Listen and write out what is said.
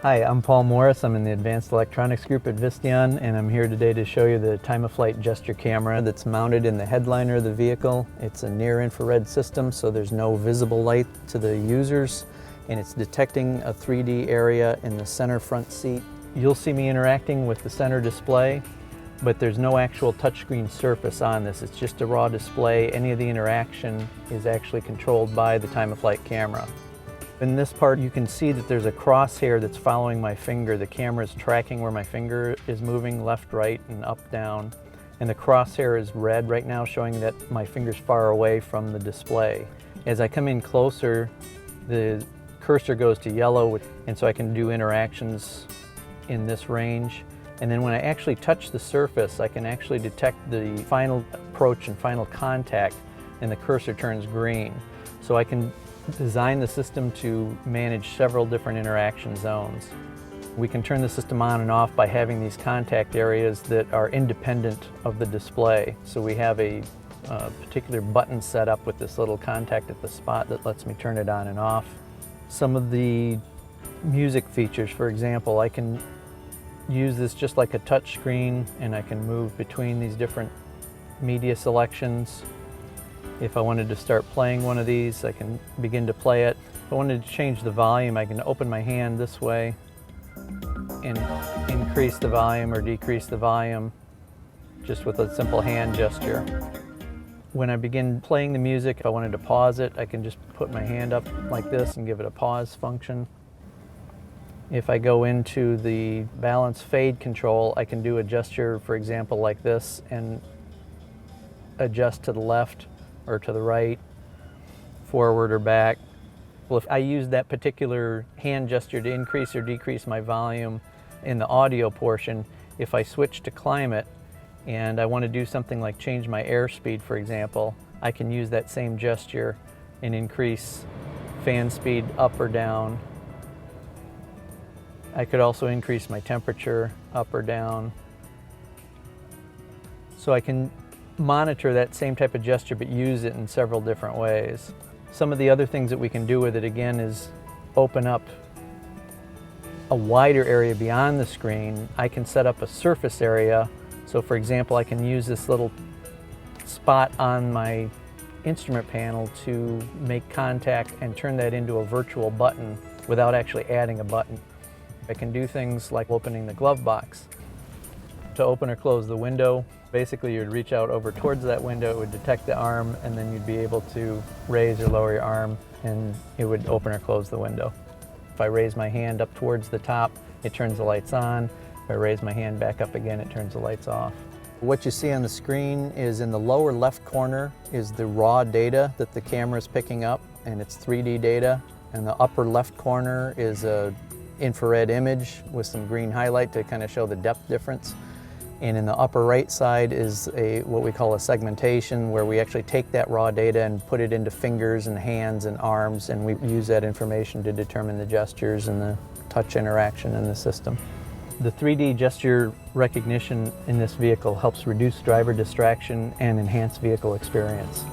Hi, I'm Paul Morris. I'm in the Advanced Electronics Group at Visteon, and I'm here today to show you the time-of-flight gesture camera that's mounted in the headliner of the vehicle. It's a near-infrared system, so there's no visible light to the users, and it's detecting a 3D area in the center front seat. You'll see me interacting with the center display, but there's no actual touchscreen surface on this. It's just a raw display. Any of the interaction is actually controlled by the time-of-flight camera. In this part, you can see that there's a crosshair that's following my finger. The camera is tracking where my finger is moving left, right, and up, down. And the crosshair is red right now, showing that my finger's far away from the display. As I come in closer, the cursor goes to yellow, and so I can do interactions in this range. And then when I actually touch the surface, I can actually detect the final approach and final contact, and the cursor turns green. So I can design the system to manage several different interaction zones. We can turn the system on and off by having these contact areas that are independent of the display. So we have a particular button set up with this little contact at the spot that lets me turn it on and off. Some of the music features, for example, I can use this just like a touch screen, and I can move between these different media selections. If I wanted to start playing one of these, I can begin to play it. If I wanted to change the volume, I can open my hand this way and increase the volume or decrease the volume just with a simple hand gesture. When I begin playing the music, if I wanted to pause it, I can just put my hand up like this and give it a pause function. If I go into the balance fade control, I can do a gesture, for example, like this, and adjust to the left or to the right, forward or back. Well, if I use that particular hand gesture to increase or decrease my volume in the audio portion, if I switch to climate and I want to do something like change my airspeed, for example, I can use that same gesture and increase fan speed up or down. I could also increase my temperature up or down. So I can monitor that same type of gesture but use it in several different ways. Some of the other things that we can do with it, again, is open up a wider area beyond the screen. I can set up a surface area. So for example, I can use this little spot on my instrument panel to make contact and turn that into a virtual button without actually adding a button. I can do things like opening the glove box. To open or close the window, basically you'd reach out over towards that window, it would detect the arm, and then you'd be able to raise or lower your arm and it would open or close the window. If I raise my hand up towards the top, it turns the lights on. If I raise my hand back up again, it turns the lights off. What you see on the screen is in the lower left corner is the raw data that the camera is picking up, and it's 3D data. And the upper left corner is a infrared image with some green highlight to kind of show the depth difference. And in the upper right side is what we call a segmentation, where we actually take that raw data and put it into fingers and hands and arms, and we use that information to determine the gestures and the touch interaction in the system. The 3D gesture recognition in this vehicle helps reduce driver distraction and enhance vehicle experience.